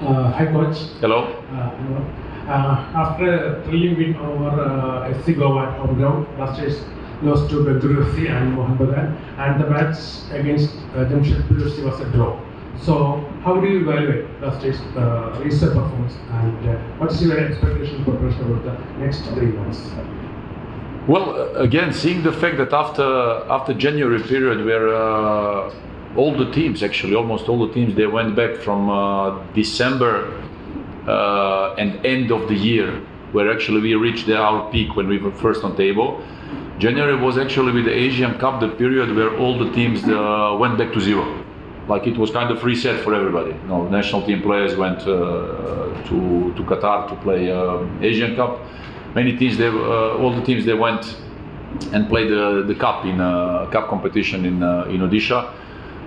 Hi, coach. Hello. Hello. After a thrilling win over FC Goa at home ground, Blasters lost to Bengal FC and Mohan Bagan, and the match against Jamshedpur FC was a draw. So, how do you evaluate Blasters' recent performance, and what's your expectation for about the next 3 months? Well, again, seeing the fact that after January period where all the teams, actually almost all the teams, they went back from December and end of the year, where actually we reached our peak when we were first on table. January was actually with the Asian Cup, the period where all the teams went back to zero. Like it was kind of reset for everybody. You know, national team players went to Qatar to play Asian Cup. Many teams, all the teams, they went and played the cup in cup competition in Odisha.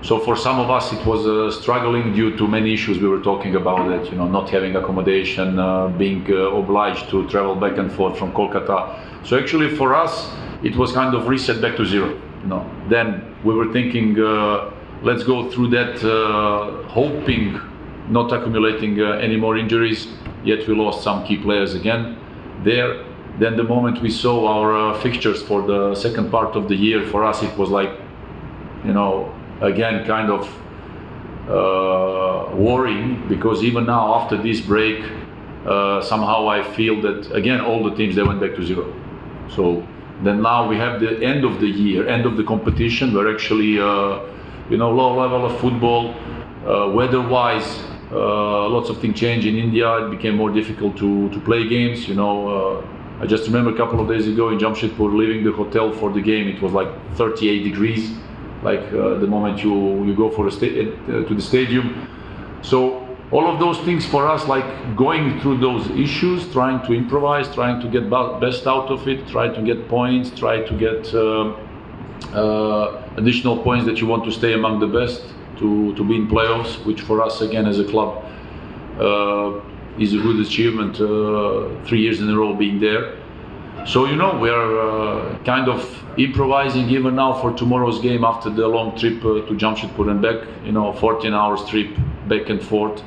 So for some of us, it was struggling due to many issues we were talking about. That not having accommodation, being obliged to travel back and forth from Kolkata. So actually, for us, it was kind of reset back to zero. Then we were thinking, let's go through that, hoping not accumulating any more injuries. Yet we lost some key players again. There, then the moment we saw our fixtures for the second part of the year, for us it was like, again kind of worrying, because even now after this break, somehow I feel that again all the teams, they went back to zero. So then now we have the end of the year, end of the competition, where actually low level of football, weather-wise. Lots of things changed in India. It became more difficult to play games. I just remember a couple of days ago in Jamshedpur, leaving the hotel for the game, it was like 38 degrees. Like the moment you go to the stadium. So all of those things for us, like going through those issues, trying to improvise, trying to get best out of it, try to get points, try to get additional points that you want to stay among the best. To be in playoffs, which for us again as a club is a good achievement. 3 years in a row being there. So we are kind of improvising even now for tomorrow's game after the long trip to Jamshedpur and back. 14 hours trip back and forth.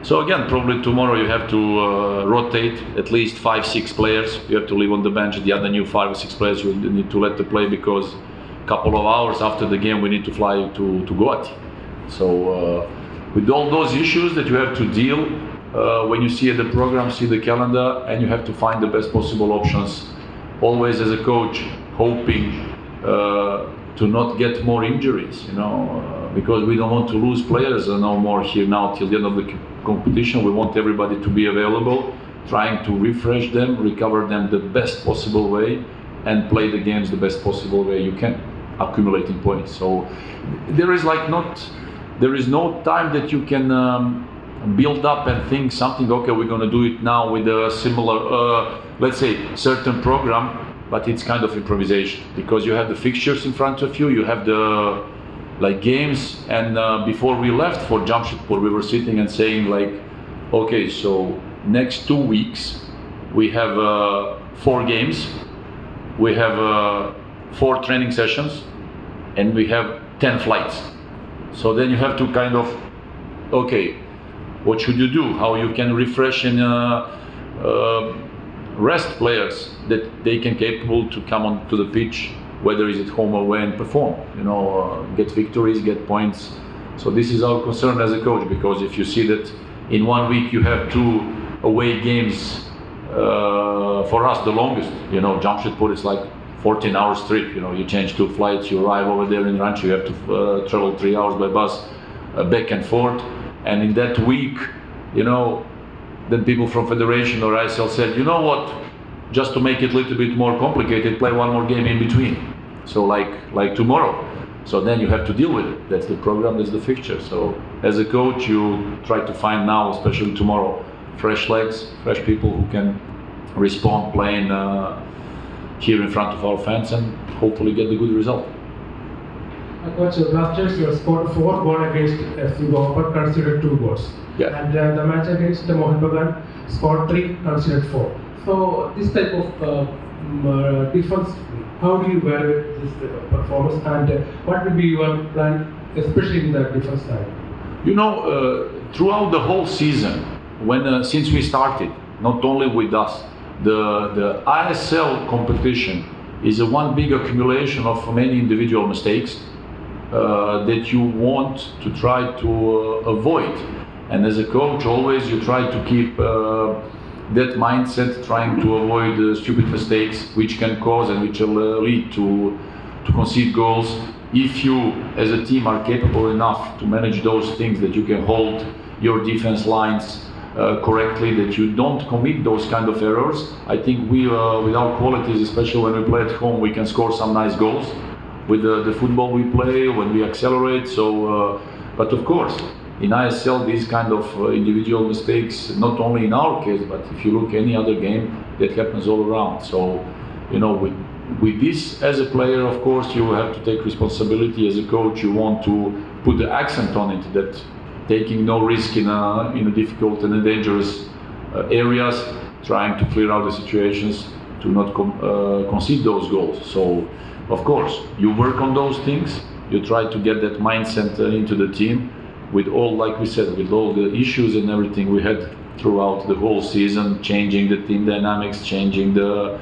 So again, probably tomorrow you have to rotate at least 5-6 players. You have to leave on the bench. The other new 5 or 6 players you need to let them play, because a couple of hours after the game we need to fly to Guwahati. So with all those issues that you have to deal, when you see the program, see the calendar, and you have to find the best possible options, always as a coach hoping to not get more injuries, because we don't want to lose players no more here now till the end of the competition. We want everybody to be available, trying to refresh them, recover them the best possible way, and play the games the best possible way you can, accumulating points. So there is no time that you can build up and think something, okay, we're going to do it now with a similar, let's say, certain program, but it's kind of improvisation, because you have the fixtures in front of you, you have the games, and before we left for Jamshedpur, we were sitting and saying okay, so next 2 weeks, we have 4 games, we have 4 training sessions, and we have 10 flights. So then you have to kind of, okay, what should you do? How you can refresh and rest players that they can capable to come onto the pitch, whether it's at home or away, and perform. Get victories, get points. So this is our concern as a coach, because if you see that in 1 week you have 2 away games, for us the longest. Jamshedpur is like 14 hours trip. You change 2 flights, you arrive over there in Ranchi, you have to travel 3 hours by bus back and forth. And in that week, then people from Federation or ISL said, what, just to make it a little bit more complicated, play 1 more game in between. So like tomorrow. So then you have to deal with it. That's the program, that's the fixture. So as a coach, you try to find now, especially tomorrow, fresh legs, fresh people who can respond playing here in front of our fans, and hopefully get the good result. Coach, Blasters scored 4 goals against FC Goa, but considered 2 goals. Yeah. And the match against Mohan Bagan scored 3, considered 4. So this type of defense, how do you evaluate this performance, and what will be your plan, especially in the defense side? throughout the whole season, when since we started, not only with us, the ISL competition is a one big accumulation of many individual mistakes that you want to try to avoid. And as a coach, always you try to keep that mindset, trying to avoid stupid mistakes which can cause and which will lead to concede goals. If you as a team are capable enough to manage those things, that you can hold your defense lines correctly, that you don't commit those kind of errors, I think we with our qualities, especially when we play at home, we can score some nice goals with the football we play, when we accelerate. So but of course in ISL these kind of individual mistakes, not only in our case, but if you look any other game, that happens all around. So with this, as a player, of course, you have to take responsibility. As a coach, you want to put the accent on it, that taking no risk in a difficult and dangerous areas, trying to clear out the situations to not concede those goals. So, of course, you work on those things. You try to get that mindset into the team, with all, like we said, with all the issues and everything we had throughout the whole season, changing the team dynamics, changing the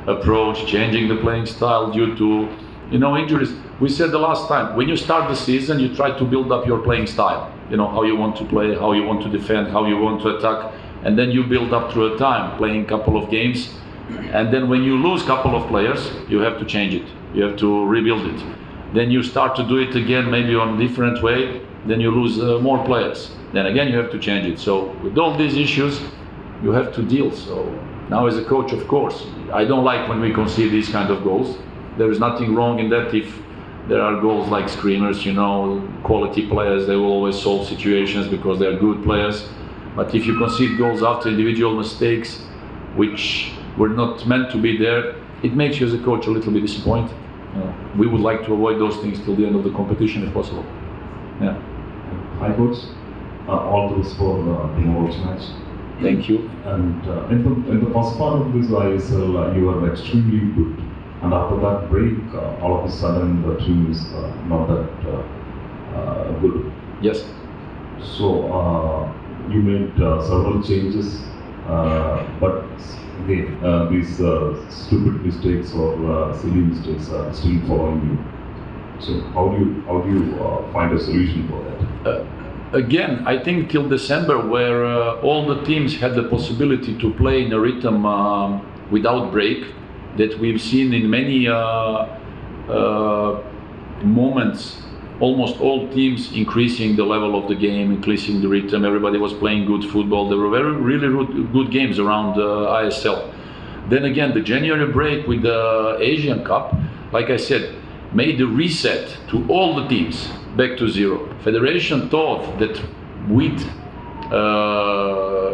approach, changing the playing style due to injuries. We said the last time, when you start the season, you try to build up your playing style, how you want to play, how you want to defend, how you want to attack, and then you build up through a time, playing a couple of games, and then when you lose a couple of players, you have to change it, you have to rebuild it. Then you start to do it again, maybe on a different way, then you lose more players, then again you have to change it. So with all these issues, you have to deal. So now as a coach, of course, I don't like when we concede these kind of goals. There is nothing wrong in that. If there are goals like screamers, quality players, they will always solve situations because they are good players. But if you concede goals after individual mistakes, which were not meant to be there, it makes you as a coach a little bit disappointed. We would like to avoid those things till the end of the competition if possible. Yeah. Hi coach, all the best for the Bengal match. Thank you. And in the first part of this ISL, you were extremely good. And after that break, all of a sudden the team is not that good. Yes. So you made several changes, but again, these stupid mistakes or silly mistakes are still following you. So how do you find a solution for that? Again, I think till December, where all the teams had the possibility to play in a rhythm without break, that we've seen in many moments, almost all teams increasing the level of the game, increasing the rhythm. Everybody was playing good football. There were really good games around ISL. Then again, the January break with the Asian Cup, like I said, made a reset to all the teams back to zero. Federation thought that with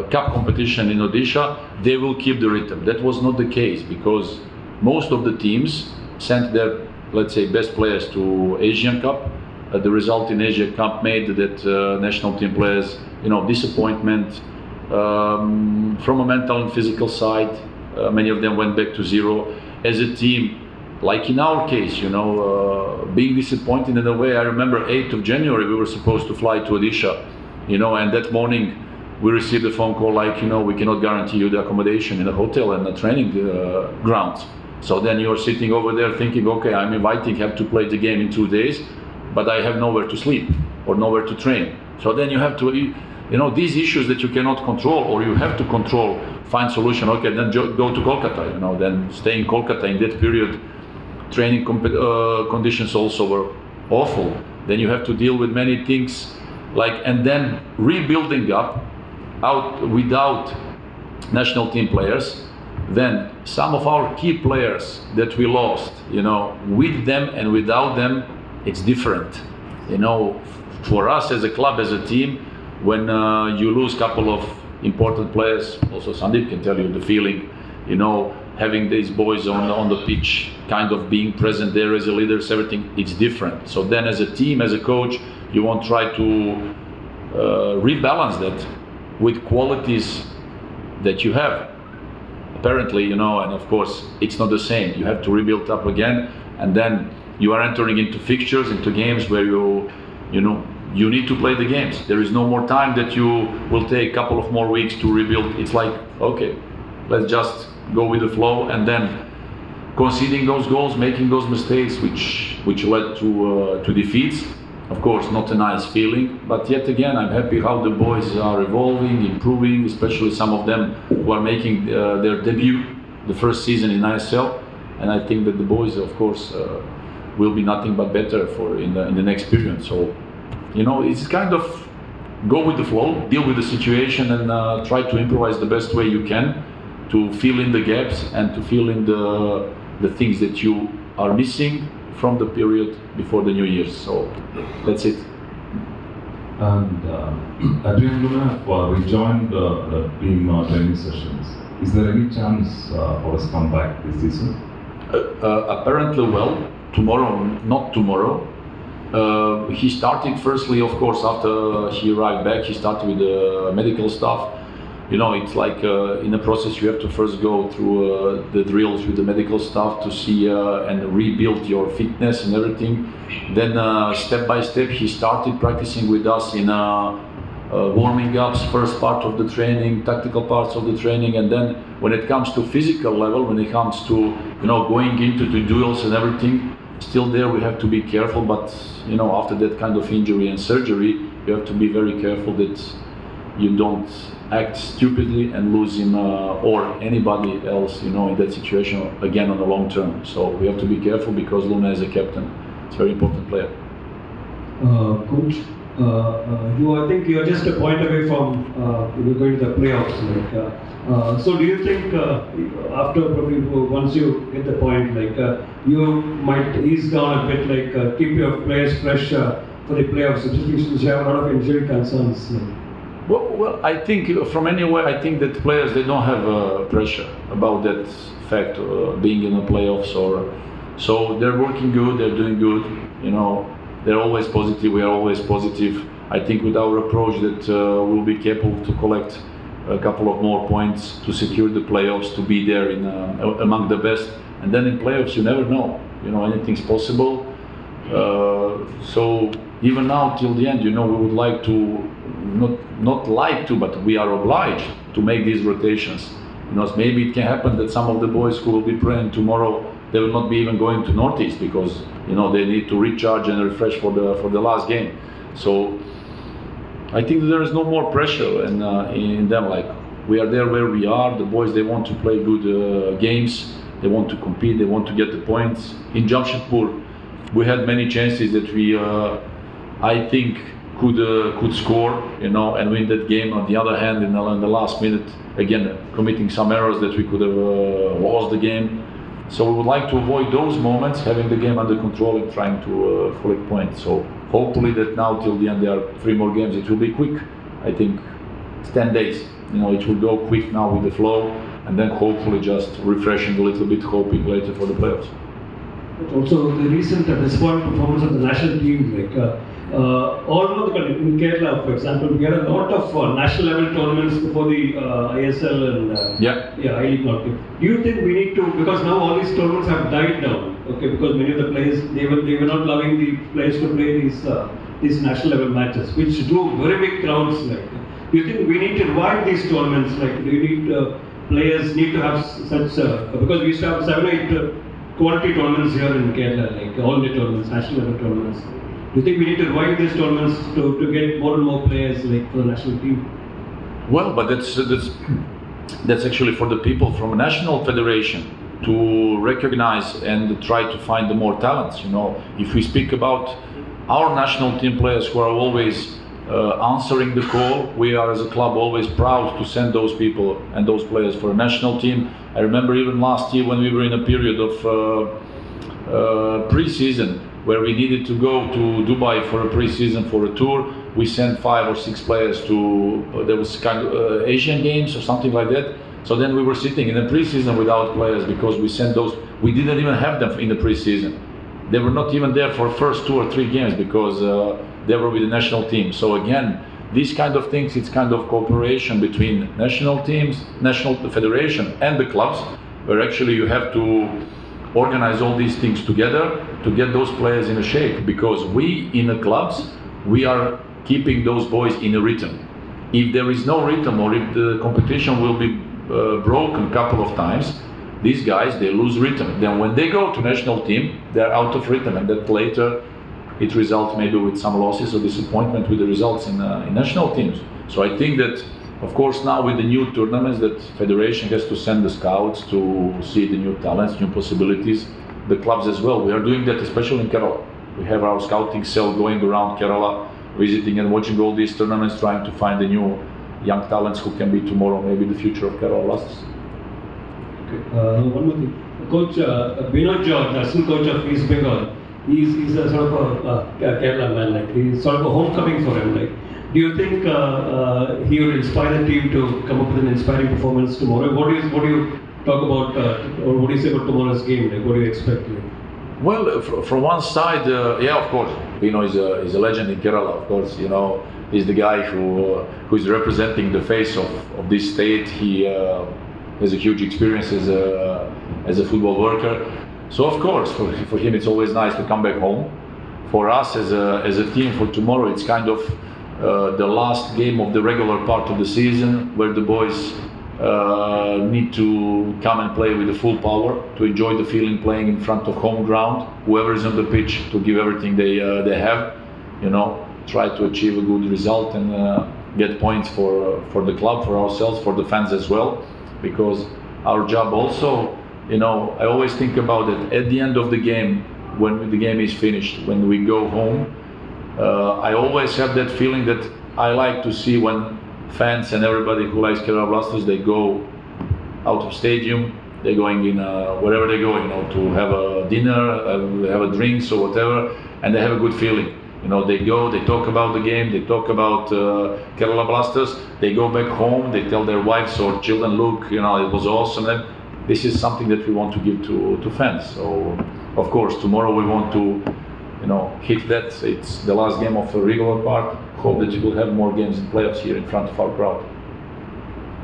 cup competition in Odisha, they will keep the rhythm. That was not the case, because most of the teams sent their, let's say, best players to Asian Cup. The result in Asia Cup made that national team players, disappointment from a mental and physical side. Many of them went back to zero. As a team, like in our case, being disappointed in a way. I remember 8th of January, we were supposed to fly to Odisha, and that morning we received a phone call like, we cannot guarantee you the accommodation in the hotel and the training grounds. So then you're sitting over there thinking, okay, I'm have to play the game in 2 days, but I have nowhere to sleep or nowhere to train. So then you have to, these issues that you cannot control or you have to control, find solution. Okay, then go to Kolkata, then stay in Kolkata in that period. Training conditions also were awful. Then you have to deal with many things, and then rebuilding up out without national team players. Then some of our key players that we lost, with them and without them, it's different. For us as a club, as a team, when you lose a couple of important players, also Sandeep can tell you the feeling, having these boys on the pitch, kind of being present there as a leader, everything, it's different. So then as a team, as a coach, you want to try to rebalance that with qualities that you have. Apparently, and of course, it's not the same. You have to rebuild up again, and then you are entering into fixtures, into games where you you need to play the games. There is no more time that you will take a couple of more weeks to rebuild. It's like, okay, let's just go with the flow, and then conceding those goals, making those mistakes, which led to defeats. Of course, not a nice feeling, but yet again, I'm happy how the boys are evolving, improving, especially some of them who are making their debut the first season in ISL, and I think that the boys, of course, will be nothing but better in the next period. So, it's kind of go with the flow, deal with the situation, and try to improvise the best way you can to fill in the gaps and to fill in the things that you are missing from the period before the New Year's. So that's it. And Adrian Luna have rejoined the team training sessions. Is there any chance for us to come back this season? Apparently, not tomorrow. He started firstly, of course, after he arrived back, he started with the medical stuff. It's like in the process you have to first go through the drills with the medical staff to see and rebuild your fitness and everything. Then step by step he started practicing with us in warming ups, first part of the training, tactical parts of the training, and then when it comes to physical level, when it comes to going into the duels and everything, still there we have to be careful. But after that kind of injury and surgery, you have to be very careful that you don't act stupidly and lose him or anybody else, in that situation again on the long term. So we have to be careful because Luna is a captain. It's a very important player. Coach, I think you're just a point away from going to the playoffs. So do you think after probably once you get the point, you might ease down a bit, keep your players fresh for the playoffs, especially since you have a lot of injury concerns? Well, I think from anywhere, I think that players, they don't have pressure about that fact, being in the playoffs, so they're working good, they're doing good, they're always positive, we are always positive. I think with our approach that we'll be capable to collect a couple of more points to secure the playoffs, to be there among the best, and then in playoffs you never know, anything's possible. So even now till the end, we would like to, not like to, but we are obliged to make these rotations. Maybe it can happen that some of the boys who will be playing tomorrow, they will not be even going to Northeast because they need to recharge and refresh for the last game. So I think that there is no more pressure in them. Like, we are there where we are. The boys, they want to play good games. They want to compete. They want to get the points. In Jamshedpur, we had many chances that we, I think, could score, and win that game. On the other hand, in the last minute, again, committing some errors that we could have lost the game. So we would like to avoid those moments, having the game under control and trying to collect points. So hopefully that now till the end there are 3 more games. It will be quick. I think it's 10 days. It will go quick now with the flow, and then hopefully just refreshing a little bit, hoping later for the playoffs. But also the recent disappointing performance of the national team, all over the country, in Kerala, for example, we had a lot of national level tournaments before the ISL and I-League market. Do you think we need to, because now all these tournaments have died down, because many of the players, they were not allowing the players to play these national level matches, which drew very big crowds. Do you think we need to revive these tournaments? Do you need players need to have such because we used to have 7 or 8 quality tournaments here in Kerala, all the tournaments, national level tournaments. Do you think we need to revive these tournaments to get more and more players for the national team? Well, but that's actually for the people from a national federation to recognize and try to find the more talents. If we speak about our national team players who are always answering the call, we are as a club always proud to send those people and those players for a national team. I remember even last year when we were in a period of pre-season where we needed to go to Dubai for a pre-season for a tour. We sent 5 or 6 players to, there was kind of Asian Games or something like that. So then we were sitting in the pre-season without players because we sent those, we didn't even have them in the pre-season. They were not even there for first 2 or 3 games because they were with the national team. So again, these kind of things, it's kind of cooperation between national teams, national federation and the clubs, where actually you have to organize all these things together to get those players in a shape, because we in the clubs, we are keeping those boys in a rhythm. If there is no rhythm, or if the competition will be broken a couple of times, these guys, they lose rhythm. Then when they go to national team, they're out of rhythm, and that later it results maybe with some losses or disappointment with the results in national teams. So I think that, of course, now with the new tournaments, that federation has to send the scouts to see the new talents, new possibilities. The clubs as well. We are doing that, especially in Kerala. We have our scouting cell going around Kerala, visiting and watching all these tournaments, trying to find the new young talents who can be tomorrow maybe the future of Kerala Blasters. Okay. One more thing. Coach Vinod George, assistant coach of East Bengal, he's a sort of a Kerala man. Like he's sort of a homecoming for him. Like, do you think he will inspire the team to come up with an inspiring performance tomorrow? What do you talk about, or what do you say about tomorrow's game? Like, what do you expect? Like? Well, from one side, yeah, of course, Pino is a legend in Kerala. Of course, he's the guy who is representing the face of this state. He has a huge experience as a football worker. So of course, for him, it's always nice to come back home. For us as a team for tomorrow, it's kind of the last game of the regular part of the season, where the boys need to come and play with the full power, to enjoy the feeling playing in front of home ground. Whoever is on the pitch, to give everything they have, try to achieve a good result and get points for the club, for ourselves, for the fans as well. Because our job also, I always think about it at the end of the game, when the game is finished, when we go home, I always have that feeling that I like to see when fans and everybody who likes Kerala Blasters, they go out of stadium, they're going in wherever they go, to have a dinner, have a drinks or whatever, and they have a good feeling. They go, they talk about the game, they talk about Kerala Blasters, they go back home, they tell their wives or children, look, it was awesome. And this is something that we want to give to fans. So, of course, tomorrow we want to, hit that. It's the last game of the regular part. Hope that we will have more games in playoffs here in front of our crowd.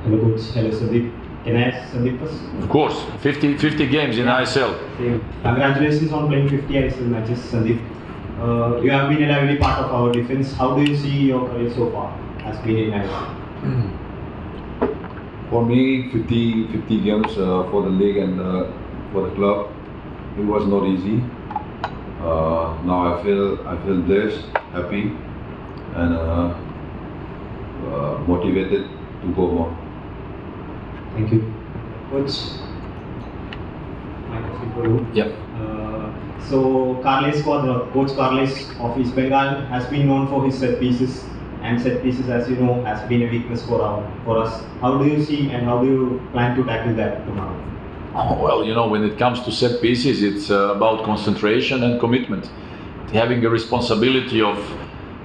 Hello, coach. Hello, Sandeep. Can I ask Sandeep first? Of course, 50 games in ISL. Congratulations on playing 50 ISL matches, Sandeep. You have been a lively part of our defense. How do you see your career so far as being in ISL? For me, 50 games for the league and for the club, it was not easy. Now I feel blessed, happy, and motivated to go more. Thank you, coach. Microphone for you. Yep. So Coach Carles of East Bengal has been known for his set pieces, and set pieces, as you know, has been a weakness for us. How do you see and how do you plan to tackle that tomorrow? Well, when it comes to set pieces, it's about concentration and commitment. Having a responsibility of,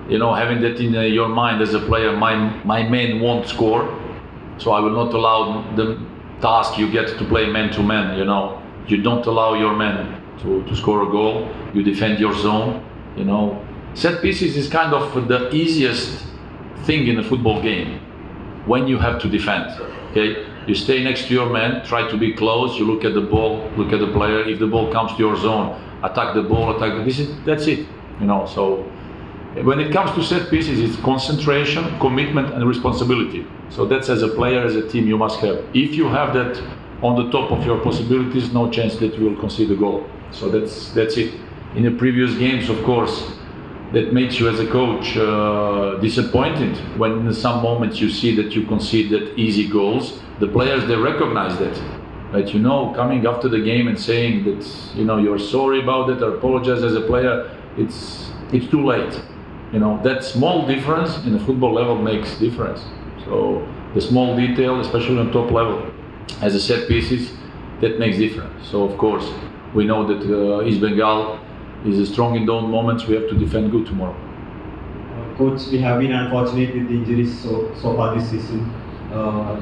having that in your mind as a player, my man won't score, so I will not allow the task you get to play man to man. You don't allow your man to score a goal. You defend your zone. Set pieces is kind of the easiest thing in a football game when you have to defend. Okay. You stay next to your man, try to be close, you look at the ball, look at the player. If the ball comes to your zone, attack the ball, that's it. So when it comes to set pieces, it's concentration, commitment and responsibility. So that's, as a player, as a team, you must have. If you have that on the top of your possibilities, no chance that you will concede a goal. So that's it. In the previous games, of course, that makes you as a coach disappointed when in some moments you see that you concede that easy goals. The players, they recognize that coming after the game and saying that you're sorry about it or apologize as a player, it's too late. That small difference in the football level makes difference. So the small detail, especially on top level, as a set pieces, that makes difference. So of course we know that East Bengal is strong in those moments. We have to defend good tomorrow. Coach, we have been unfortunate with the injuries so far this season.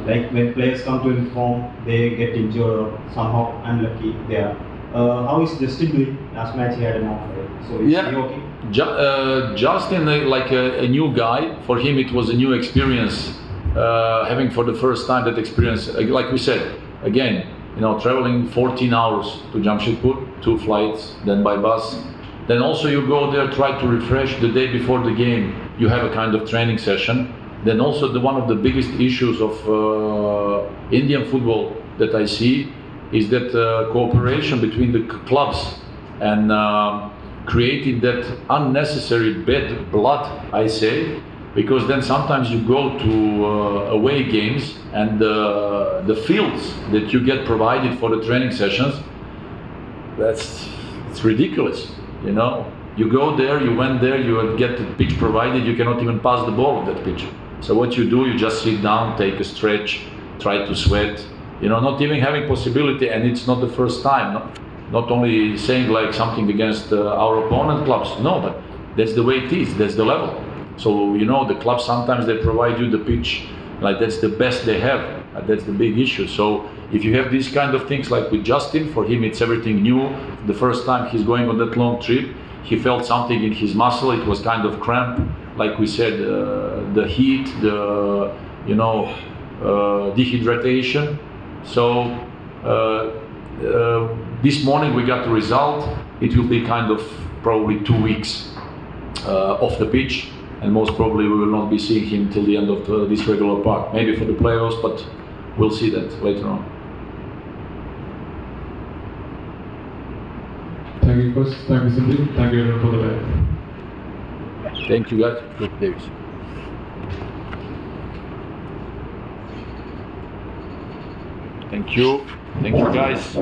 Like when players come to inform, they get injured or somehow unlucky there. How is Justin doing? Last match he had a knock. So is he okay? Justin, like a new guy, for him it was a new experience. Having for the first time that experience, like we said, again, traveling 14 hours to Jamshedpur, 2 flights, then by bus, Then also you go there, try to refresh the day before the game. You have a kind of training session. Then also one of the biggest issues of Indian football that I see is that cooperation between the clubs and creating that unnecessary bad blood, I say, because then sometimes you go to away games and the fields that you get provided for the training sessions, it's ridiculous, you know. You go there, you went there, you get the pitch provided, you cannot even pass the ball on that pitch. So what you do, you just sit down, take a stretch, try to sweat, you know, not even having possibility, and it's not the first time. Not only saying like something against our opponent clubs, no, but that's the way it is, that's the level. So, you know, the clubs sometimes they provide you the pitch, like that's the best they have, that's the big issue. So if you have these kind of things like with Justin, for him it's everything new. The first time he's going on that long trip, he felt something in his muscle, it was kind of cramp, like we said, the heat, the, you know, dehydration. So this morning we got the result. It will be kind of probably 2 weeks off the pitch, and most probably we will not be seeing him till the end of this regular part. Maybe for the playoffs, but we'll see that later on. Thank you, coach. Thank you, Cindy. Thank you everyone for the time. Thank you, guys. Good, Davis. Thank you. Thank you, guys.